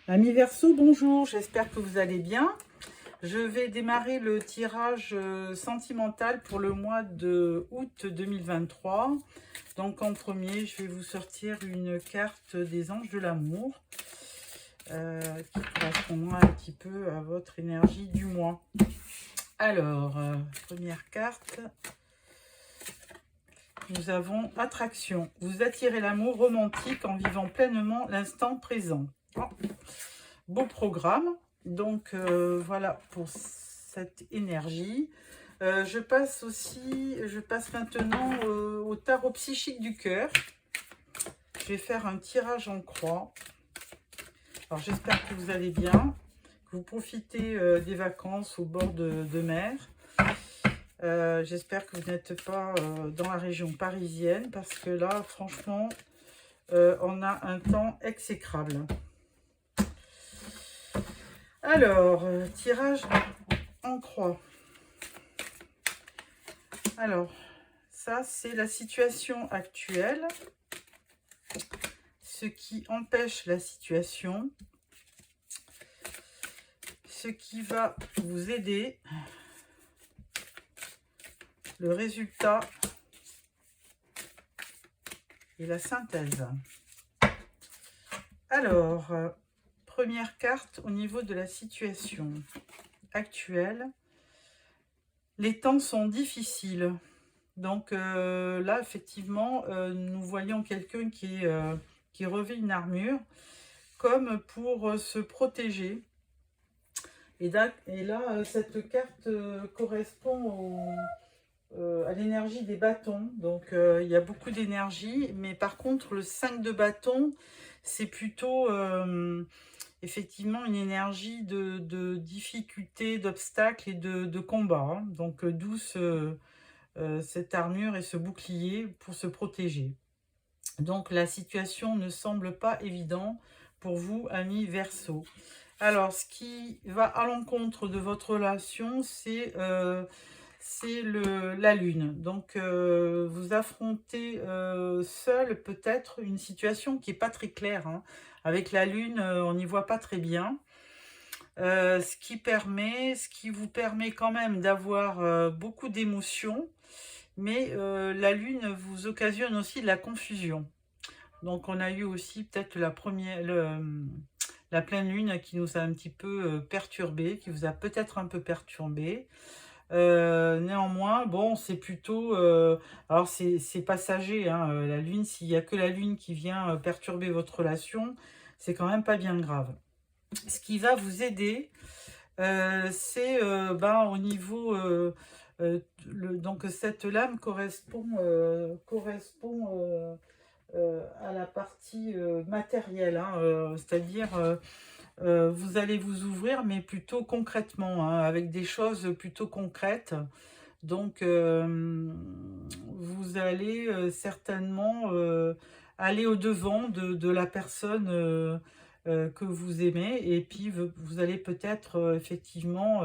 Amis Verseau, bonjour, j'espère que vous allez bien. Je vais démarrer le tirage sentimental pour le mois de août 2023. Donc en premier, je vais vous sortir une carte des anges de l'amour qui correspondra un petit peu à votre énergie du mois. Alors, première carte, nous avons attraction. Vous attirez l'amour romantique en vivant pleinement l'instant présent. Oh. Beau programme, donc voilà pour cette énergie. Je passe maintenant au tarot psychique du cœur. Je vais faire un tirage en croix. Alors j'espère que vous allez bien, que vous profitez des vacances au bord de mer. J'espère que vous n'êtes pas dans la région parisienne parce que là franchement on a un temps exécrable. Alors, tirage en croix. Alors, ça, c'est la situation actuelle. Ce qui empêche la situation. Ce qui va vous aider. Le résultat et la synthèse. Alors, première carte au niveau de la situation actuelle. Les temps sont difficiles. Donc là, effectivement, nous voyons quelqu'un qui revêt une armure comme pour se protéger. Et là, cette carte correspond à l'énergie des bâtons. Donc il y a beaucoup d'énergie, mais par contre, le 5 de bâton, c'est plutôt effectivement une énergie de difficulté, d'obstacle et de combat. Hein. Donc d'où cette armure et ce bouclier pour se protéger. Donc la situation ne semble pas évidente pour vous, amis Verseau. Alors, ce qui va à l'encontre de votre relation, c'est la lune. Donc, vous affrontez seul peut-être une situation qui n'est pas très claire. Hein. Avec la lune, on n'y voit pas très bien. Ce qui vous permet quand même d'avoir beaucoup d'émotions. Mais la lune vous occasionne aussi de la confusion. Donc on a eu aussi peut-être la pleine lune qui nous a un petit peu perturbé, qui vous a peut-être un peu perturbé. Néanmoins, bon, c'est plutôt... alors c'est passager, hein, la lune, s'il n'y a que la lune qui vient perturber votre relation, c'est quand même pas bien grave. Ce qui va vous aider, c'est au niveau... donc cette lame correspond à la partie matérielle, hein, c'est-à-dire vous allez vous ouvrir, mais plutôt concrètement, hein, avec des choses plutôt concrètes. Donc vous allez certainement aller au-devant de la personne que vous aimez, et puis vous allez peut-être effectivement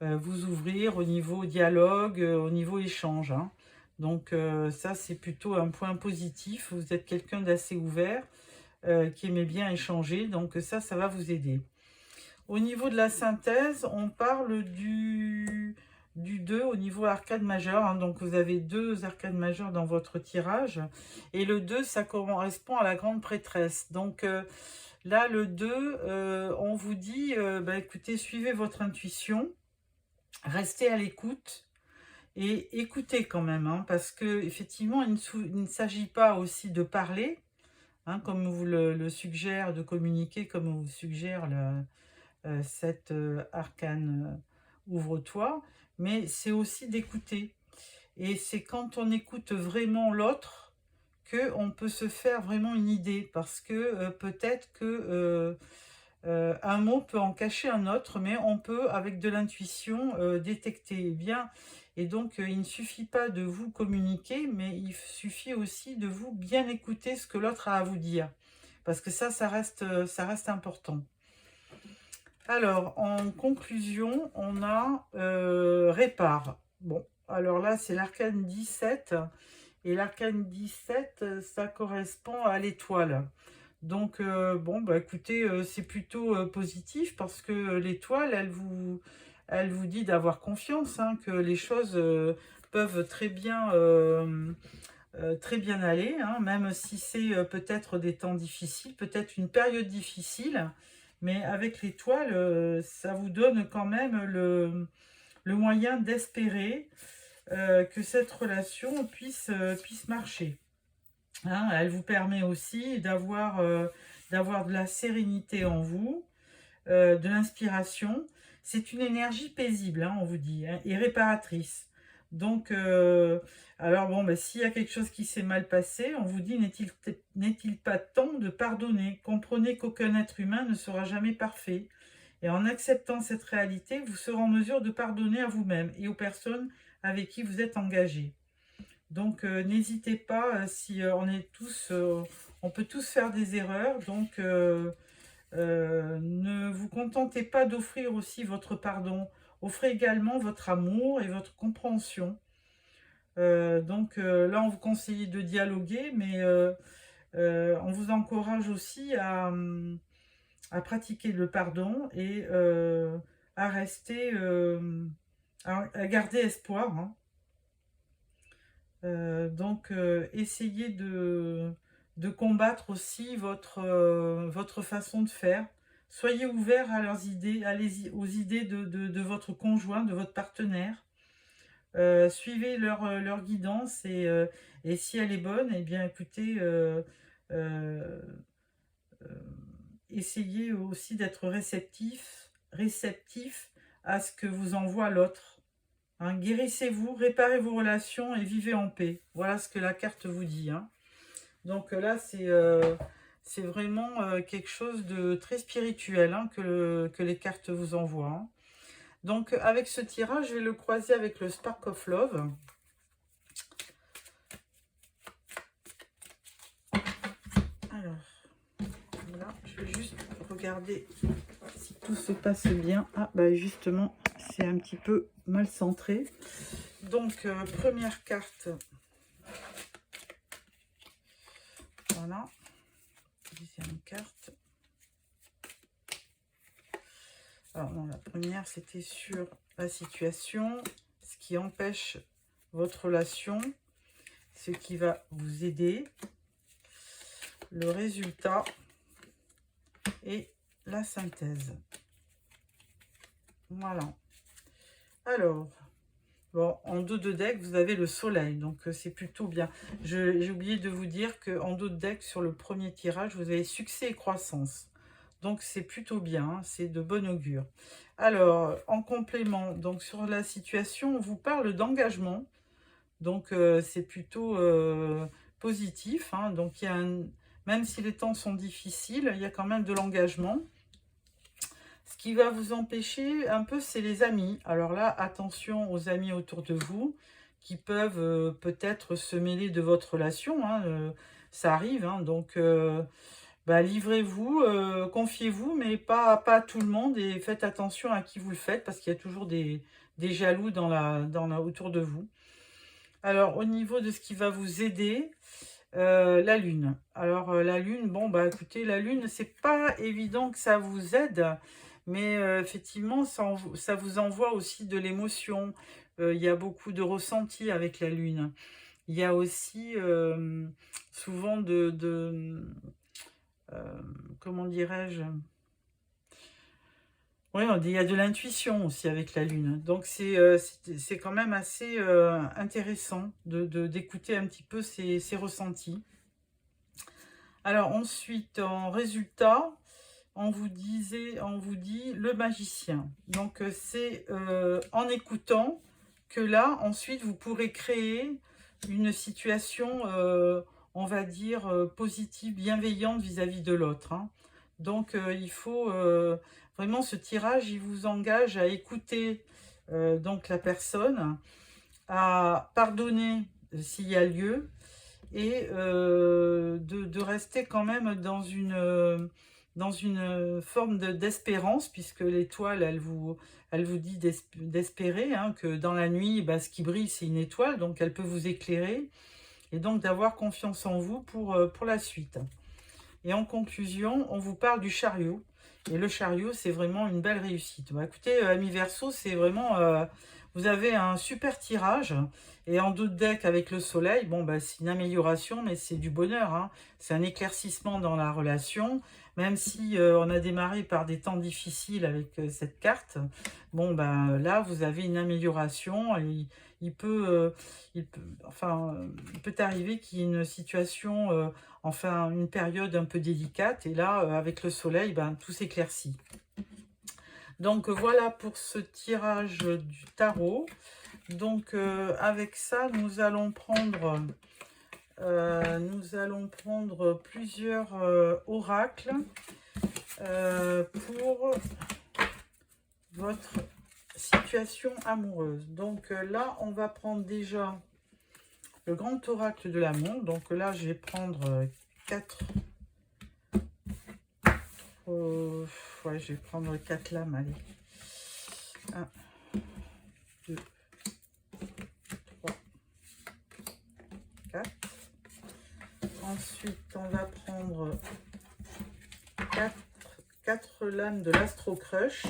vous ouvrir au niveau dialogue, au niveau échange. Hein. Donc ça, c'est plutôt un point positif. Vous êtes quelqu'un d'assez ouvert, qui aimait bien échanger. Donc ça va vous aider. Au niveau de la synthèse, on parle du 2 au niveau arcade majeur. Hein. Donc vous avez 2 arcades majeures dans votre tirage. Et le 2, ça correspond à la grande prêtresse. Donc là, le 2, on vous dit, écoutez, suivez votre intuition. Restez à l'écoute. Et écoutez quand même, hein, parce que effectivement, il ne s'agit pas aussi de parler, hein, comme vous le suggère, de communiquer, comme on vous suggère cette arcane ouvre-toi, mais c'est aussi d'écouter. Et c'est quand on écoute vraiment l'autre qu'on peut se faire vraiment une idée, parce que peut-être que un mot peut en cacher un autre, mais on peut, avec de l'intuition, détecter bien. Et donc, il ne suffit pas de vous communiquer, mais il suffit aussi de vous bien écouter ce que l'autre a à vous dire. Parce que ça reste important. Alors, en conclusion, on a répare. Bon, alors là, c'est l'arcane 17. Et l'arcane 17, ça correspond à l'étoile. Donc, bon, bah, écoutez, c'est plutôt positif parce que l'étoile, elle vous dit d'avoir confiance, hein, que les choses peuvent très bien aller, hein, même si c'est peut-être des temps difficiles, peut-être une période difficile, mais avec l'étoile, ça vous donne quand même le moyen d'espérer que cette relation puisse marcher. Hein. Elle vous permet aussi d'avoir de la sérénité en vous, de l'inspiration. C'est une énergie paisible, hein, on vous dit, hein, et réparatrice. Donc, alors bon, bah, s'il y a quelque chose qui s'est mal passé, on vous dit, n'est-il pas temps de pardonner? Comprenez qu'aucun être humain ne sera jamais parfait. Et en acceptant cette réalité, vous serez en mesure de pardonner à vous-même et aux personnes avec qui vous êtes engagé. Donc, n'hésitez pas, si on peut tous faire des erreurs, donc ne vous contentez pas d'offrir aussi votre pardon, offrez également votre amour et votre compréhension. Donc là, on vous conseille de dialoguer, mais on vous encourage aussi à pratiquer le pardon et à rester, à garder espoir, hein. Donc, essayez de combattre aussi votre façon de faire. Soyez ouvert à leurs idées, aux idées de votre conjoint, de votre partenaire. Suivez leur guidance et si elle est bonne, eh bien écoutez, euh, euh, essayez aussi d'être réceptif à ce que vous envoie l'autre. Hein. Guérissez-vous, réparez vos relations et vivez en paix. Voilà ce que la carte vous dit, hein. Donc là, c'est vraiment quelque chose de très spirituel, hein, que les cartes vous envoient, hein. Donc avec ce tirage, je vais le croiser avec le Spark of Love. Alors, voilà, je vais juste regarder si tout se passe bien. Ah, bah justement, c'est un petit peu mal centré. Donc, première carte. Voilà. Deuxième carte. Alors, non, la première, c'était sur la situation, ce qui empêche votre relation, ce qui va vous aider, le résultat et la synthèse. Voilà. Alors, bon, en dos de deck, vous avez le soleil, donc c'est plutôt bien. J'ai oublié de vous dire qu'en dos de deck, sur le premier tirage, vous avez succès et croissance. Donc, c'est plutôt bien, hein, c'est de bon augure. Alors, en complément, donc sur la situation, on vous parle d'engagement. Donc, c'est plutôt positif, hein. Donc, même si les temps sont difficiles, il y a quand même de l'engagement. Ce qui va vous empêcher un peu, c'est les amis. Alors là, attention aux amis autour de vous qui peuvent peut-être se mêler de votre relation, hein, ça arrive, hein. Donc, bah, livrez-vous, confiez-vous, mais pas à tout le monde. Et faites attention à qui vous le faites, parce qu'il y a toujours des jaloux autour de vous. Alors, au niveau de ce qui va vous aider, la lune. Alors, la lune, bon, bah écoutez, la lune, c'est pas évident que ça vous aide, mais effectivement, ça vous envoie aussi de l'émotion. Il y a beaucoup de ressenti avec la lune. Il y a aussi souvent comment dirais-je? Oui, il y a de l'intuition aussi avec la lune. Donc, c'est quand même assez intéressant d'écouter un petit peu ces ressentis. Alors, ensuite, en résultat, on vous dit le magicien. Donc, c'est en écoutant que là, ensuite, vous pourrez créer une situation, on va dire, positive, bienveillante vis-à-vis de l'autre, hein. Donc, il faut vraiment, ce tirage, il vous engage à écouter donc la personne, à pardonner s'il y a lieu, et de rester quand même dans une forme d'espérance, puisque l'étoile, elle vous dit d'espérer, hein, que dans la nuit, bah, ce qui brille, c'est une étoile, donc elle peut vous éclairer, et donc d'avoir confiance en vous pour la suite. Et en conclusion, on vous parle du chariot. Et le chariot, c'est vraiment une belle réussite. Bah, écoutez, amis Verseau, c'est vraiment... vous avez un super tirage. Et en dos de deck avec le soleil, bon, bah, c'est une amélioration, mais c'est du bonheur, hein. C'est un éclaircissement dans la relation. Même si on a démarré par des temps difficiles avec cette carte, bon, ben là, vous avez une amélioration. Et il peut arriver qu'il y ait une situation, enfin, une période un peu délicate. Et là, avec le soleil, ben, tout s'éclaircit. Donc, voilà pour ce tirage du tarot. Donc, avec ça, nous allons prendre plusieurs oracles pour votre situation amoureuse. Donc là, on va prendre déjà le grand oracle de l'amour. Donc là, je vais prendre 4... ouais, je vais prendre 4 lames, allez. 1, 2, 3, 4. Ensuite, on va prendre 4 lames de l'Astro Crush.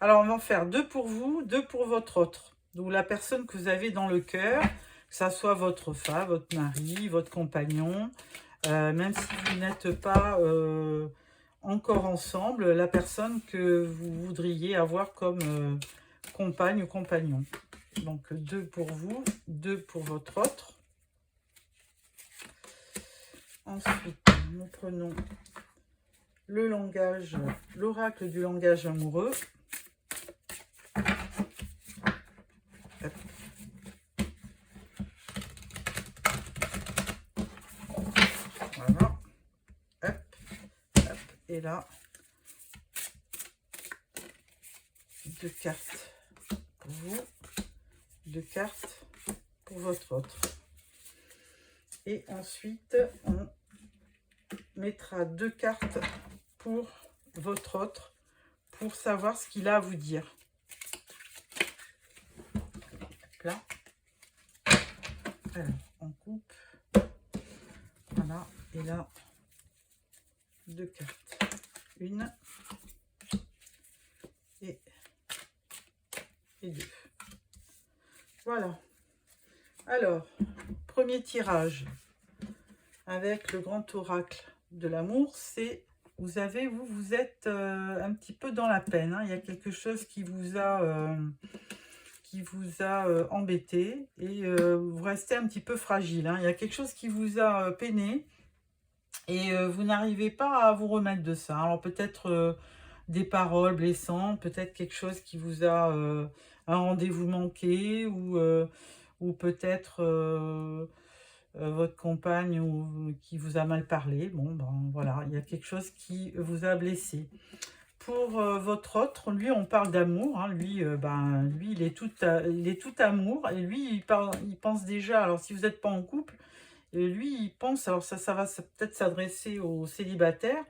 Alors, on va en faire 2 pour vous, 2 pour votre autre. Donc, la personne que vous avez dans le cœur, que ça soit votre femme, votre mari, votre compagnon, même si vous n'êtes pas encore ensemble, la personne que vous voudriez avoir comme compagne ou compagnon. Donc, 2 pour vous, 2 pour votre autre. Ensuite, nous prenons le langage, l'oracle du langage amoureux. Voilà. Hop, hop. Et là, 2 cartes pour vous, 2 cartes pour votre autre. Et ensuite, on mettra 2 cartes pour votre autre, pour savoir ce qu'il a à vous dire. Là. Alors, on coupe. Voilà. Et là, 2 cartes. Une et 2. Voilà. Alors, premier tirage avec le grand oracle de l'amour, c'est vous êtes un petit peu dans la peine, hein. Il y a quelque chose qui vous a embêté et vous restez un petit peu fragile, hein. Il y a quelque chose qui vous a peiné et vous n'arrivez pas à vous remettre de ça. Alors peut-être des paroles blessantes, peut-être quelque chose qui vous a un rendez-vous manqué ou peut-être votre compagne qui vous a mal parlé. Bon, ben voilà, il y a quelque chose qui vous a blessé. Pour votre autre, lui, on parle d'amour, hein. Lui, lui, il est tout amour. Et lui, il pense déjà, alors si vous n'êtes pas en couple, lui, il pense, alors ça va peut-être s'adresser aux célibataires.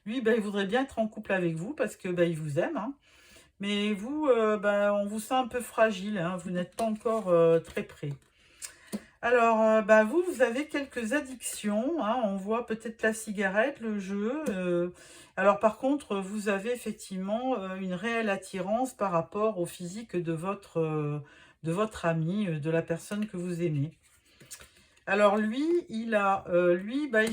Lui, il voudrait bien être en couple avec vous parce que il vous aime, hein. Mais vous, on vous sent un peu fragile, hein. Vous n'êtes pas encore très prêt. Alors, vous avez quelques addictions, hein. On voit peut-être la cigarette, le jeu. Alors, par contre, vous avez effectivement une réelle attirance par rapport au physique de votre ami, de la personne que vous aimez. Alors, lui, il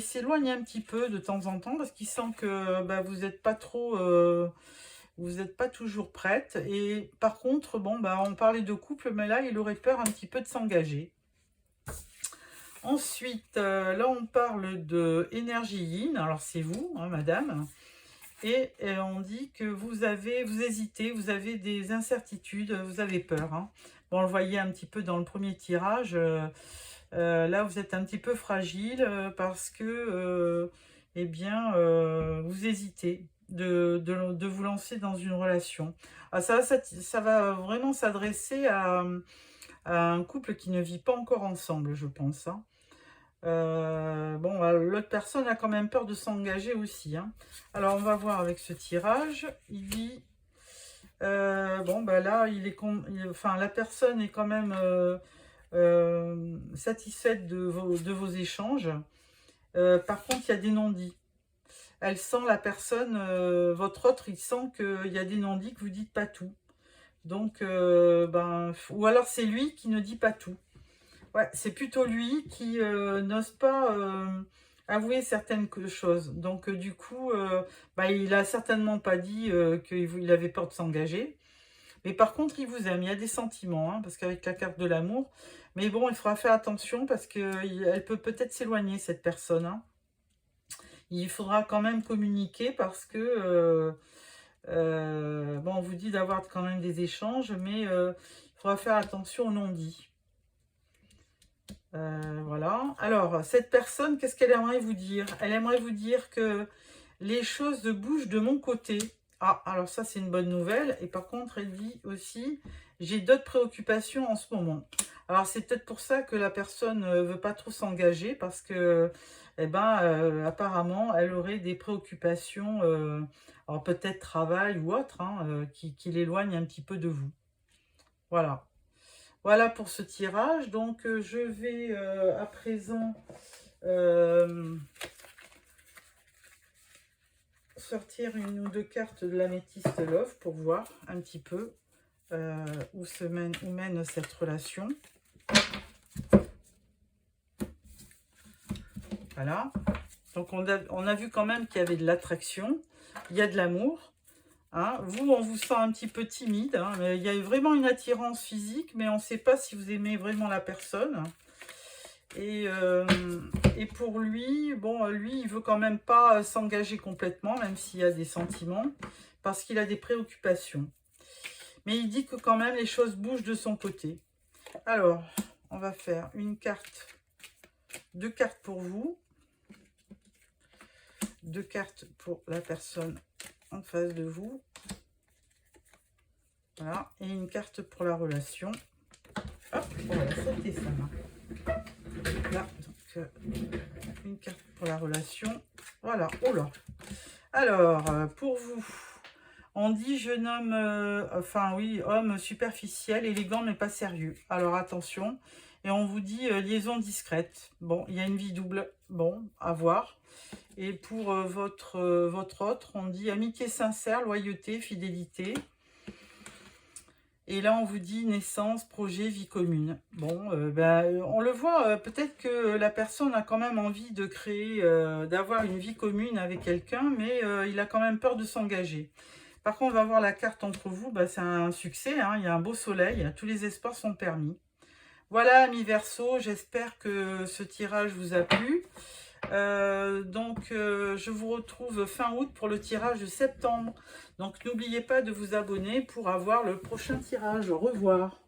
s'éloigne un petit peu de temps en temps parce qu'il sent que vous n'êtes pas trop... vous n'êtes pas toujours prête. Et par contre, on parlait de couple, mais là, il aurait peur un petit peu de s'engager. Ensuite, là, on parle de énergie yin. Alors, c'est vous, hein, madame. Et on dit que vous hésitez, vous avez des incertitudes, vous avez peur, hein. Bon, on le voyait un petit peu dans le premier tirage. Là, vous êtes un petit peu fragile parce que, vous hésitez de vous lancer dans une relation. Ah, ça va vraiment s'adresser à un couple qui ne vit pas encore ensemble, je pense, hein. L'autre personne a quand même peur de s'engager aussi, hein. Alors, on va voir avec ce tirage. Il dit Bon, bah là, enfin, la personne est quand même satisfaite de vos échanges. Par contre, il y a des non-dits. Elle sent, la personne, votre autre, il sent qu'il y a des non-dits, que vous dites pas tout. Donc, ou alors c'est lui qui ne dit pas tout. Ouais, c'est plutôt lui qui n'ose pas avouer certaines choses. Donc, du coup, il a certainement pas dit qu'il avait peur de s'engager. Mais par contre, il vous aime. Il y a des sentiments, hein, parce qu'avec la carte de l'amour. Mais bon, il faudra faire attention parce qu'elle peut peut-être s'éloigner, cette personne, hein. Il faudra quand même communiquer parce que, bon, on vous dit d'avoir quand même des échanges, mais il faudra faire attention aux non-dits. Voilà. Alors, cette personne, qu'est-ce qu'elle aimerait vous dire? Elle aimerait vous dire que les choses bougent de mon côté. Ah, alors ça, c'est une bonne nouvelle. Et par contre, elle dit aussi, j'ai d'autres préoccupations en ce moment. Alors, c'est peut-être pour ça que la personne ne veut pas trop s'engager, parce que, apparemment, elle aurait des préoccupations, alors peut-être travail ou autre, hein, qui l'éloignent un petit peu de vous. Voilà. Voilà pour ce tirage. Donc, je vais à présent sortir une ou deux cartes de l'améthyste Love pour voir un petit peu où mène cette relation. Voilà. Donc, on a vu quand même qu'il y avait de l'attraction, il y a de l'amour. Hein. Vous, on vous sent un petit peu timide. Hein, mais il y a vraiment une attirance physique, mais on ne sait pas si vous aimez vraiment la personne. Et pour lui, bon, lui, il veut quand même pas s'engager complètement, même s'il y a des sentiments, parce qu'il a des préoccupations. Mais il dit que quand même, les choses bougent de son côté. Alors, on va faire une carte, deux cartes pour vous, deux cartes pour la personne en face de vous. Voilà, et une carte pour la relation. Hop, on va sauter ça. Là, donc, une carte pour la relation. Voilà, oh là. Alors, pour vous, on dit jeune homme, enfin oui, homme superficiel, élégant mais pas sérieux. Alors attention, et on vous dit liaison discrète. Bon, il y a une vie double, bon, à voir. Et pour votre autre, on dit amitié sincère, loyauté, fidélité. Et là, on vous dit naissance, projet, vie commune. Bon, on le voit, peut-être que la personne a quand même envie de créer, d'avoir une vie commune avec quelqu'un, mais il a quand même peur de s'engager. Par contre, on va voir la carte entre vous, c'est un succès, hein, il y a un beau soleil, tous les espoirs sont permis. Voilà, amis Verseau, j'espère que ce tirage vous a plu. Je vous retrouve fin août pour le tirage de septembre. Donc, n'oubliez pas de vous abonner pour avoir le prochain tirage. Au revoir.